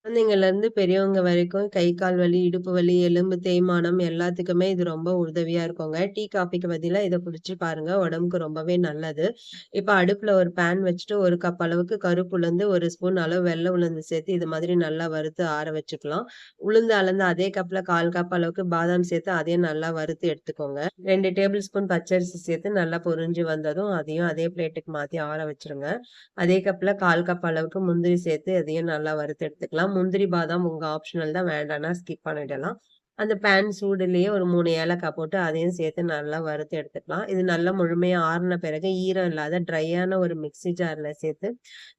குழந்தைங்கள்லேருந்து பெரியவங்க வரைக்கும் கை, கால் வலி, இடுப்பு வலி, எலும்பு தேய்மானம் எல்லாத்துக்குமே இது ரொம்ப உதவியா இருக்குங்க. டீ, காஃபிக்கு பதிலா இத குடிச்சு பாருங்க. உடம்புக்கு ரொம்பவே நல்லது. இப்ப அடுப்புல ஒரு பேன் வச்சுட்டு 1 கப் அளவுக்கு கருப்பு உளுந்து, 1 ஸ்பூன் அளவு வெள்ள உளுந்து சேர்த்து இது மாதிரி நல்லா வறுத்து ஆற வச்சுக்கலாம். உளுந்து அளந்து அதே கப்ல 1/4 கப் அளவுக்கு பாதாம் சேர்த்து அதையும் நல்லா வறுத்து எடுத்துக்கோங்க. 2 டேபிள் ஸ்பூன் பச்சரிசி சேர்த்து நல்லா பொரிஞ்சு வந்ததும் அதையும் அதே பிளேட்டுக்கு மாத்தி ஆற வச்சுருங்க. அதே கப்ல 1/4 கப் அளவுக்கு முந்திரி சேர்த்து அதையும் நல்லா வறுத்து எடுத்துக்கலாம். முந்திரி, பாதாம் உங்க ஆப்ஷனல் தான். வேண்டான்னா ஸ்கிப் பண்ணிடலாம். அந்த பேன் சூடுலயே ஒரு 3 ஏலக்காய் போட்டு அதையும் சேர்த்து நல்லா வறுத்து எடுத்துக்கலாம். இது நல்லா முழுமையா ஆறுன பிறகு ஈரம் இல்லாத ட்ரையான ஒரு மிக்ஸி ஜார்ல சேர்த்து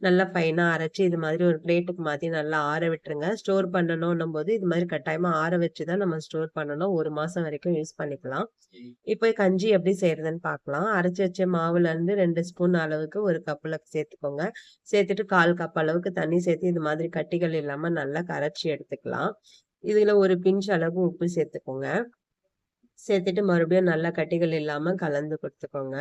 நல்லா ஃபைனா அரைச்சு இது மாதிரி ஒரு பிளேட்டுக்கு மாத்தி நல்லா ஆற விட்டுருங்க. ஸ்டோர் பண்ணணும்ன்னும்போது இது மாதிரி கட்டாயமா ஆற வச்சு தான் நம்ம ஸ்டோர் பண்ணணும். 1 மாசம் வரைக்கும் யூஸ் பண்ணிக்கலாம். இப்போ கஞ்சி எப்படி செய்றதுன்னு பார்க்கலாம். அரைச்சு வச்ச மாவுலருந்து 2 ஸ்பூன் அளவுக்கு ஒரு கப்ல சேர்த்துக்கோங்க. சேர்த்துட்டு 1/4 கப் அளவுக்கு தண்ணி சேர்த்து இது மாதிரி கட்டிகள் இல்லாம நல்லா கரைச்சு எடுத்துக்கலாம். இதுல ஒரு பிஞ்ச் அளவு உப்பு சேர்த்துக்கோங்க. சேர்த்துட்டு மறுபடியும் நல்லா கட்டிகள் இல்லாம கலந்து குடுத்துக்கோங்க.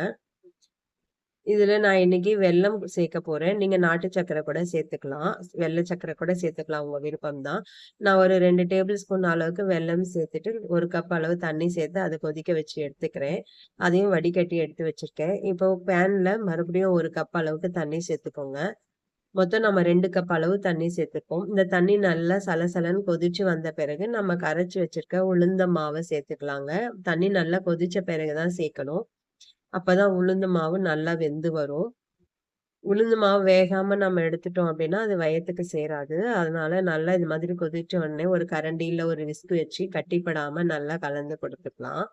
இதுல நான் இன்னைக்கு வெல்லம் சேர்க்க போறேன். நீங்க நாட்டு சர்க்கரை கூட சேர்த்துக்கலாம். வெள்ள சர்க்கரை கூட சேர்த்துக்கலாம். உங்க விருப்பம் தான். நான் ஒரு 2 டேபிள் ஸ்பூன் அளவுக்கு வெல்லம் சேர்த்துட்டு, 1 கப் அளவு தண்ணி சேர்த்து அத கொதிக்க வச்சு எடுத்துக்கிறேன். அதையும் வடிகட்டி எடுத்து வச்சிருக்கேன். இப்போ பேன்ல மறுபடியும் 1 கப் அளவுக்கு தண்ணி சேர்த்துக்கோங்க. மொத்தம் நம்ம 2 கப் அளவு தண்ணி சேர்த்துப்போம். இந்த தண்ணி நல்லா சலசலன்னு கொதிச்சு வந்த பிறகு, நம்ம கரைச்சு வச்சிருக்க உளுந்த மாவ சேர்த்துக்கலாங்க. தண்ணி நல்லா கொதிச்ச பிறகு தான் சேர்க்கணும். அப்பதான் உளுந்து மாவு நல்லா வெந்து வரும். உளுந்து மாவு வேகாம நம்ம எடுத்துட்டோம் அப்டின்னா, அது வயத்துக்கு சேராது. அதனால நல்லா இது மாதிரி கொதிச்ச உடனே ஒரு கரண்டி இல்ல ஒரு விஸ்க் வச்சு கட்டிப்படாம நல்லா கலந்து குடுத்துக்கலாம்.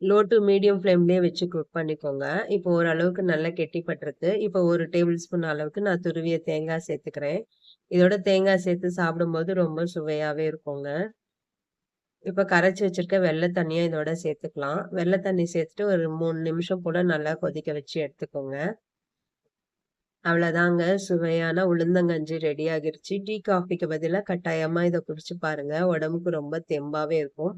லோ டூ மீடியம் ஃப்ளேம்லயே வச்சு குக் பண்ணிக்கோங்க. இப்போ ஓரளவுக்கு நல்லா கெட்டிப்பட்டுருக்கு. இப்போ 1 டேபிள் ஸ்பூன் அளவுக்கு நான் துருவிய தேங்காய் சேர்த்துக்கிறேன். இதோட தேங்காய் சேர்த்து சாப்பிடும்போது ரொம்ப சுவையாவே இருக்குங்க. இப்ப கரைச்சு வச்சிருக்க வெள்ள தண்ணிய இதோட சேர்த்துக்கலாம். வெள்ள தண்ணி சேர்த்துட்டு ஒரு 3 நிமிஷம் போல நல்லா கொதிக்க வச்சு எடுத்துக்கோங்க. அவ்வளோதாங்க. சுவையான உளுந்தங்கஞ்சி ரெடி ஆகிருச்சு. டீ, காஃபிக்கு பதிலா கட்டாயமா இத குடிச்சு பாருங்க. உடம்புக்கு ரொம்ப தெம்பாவே இருக்கும்.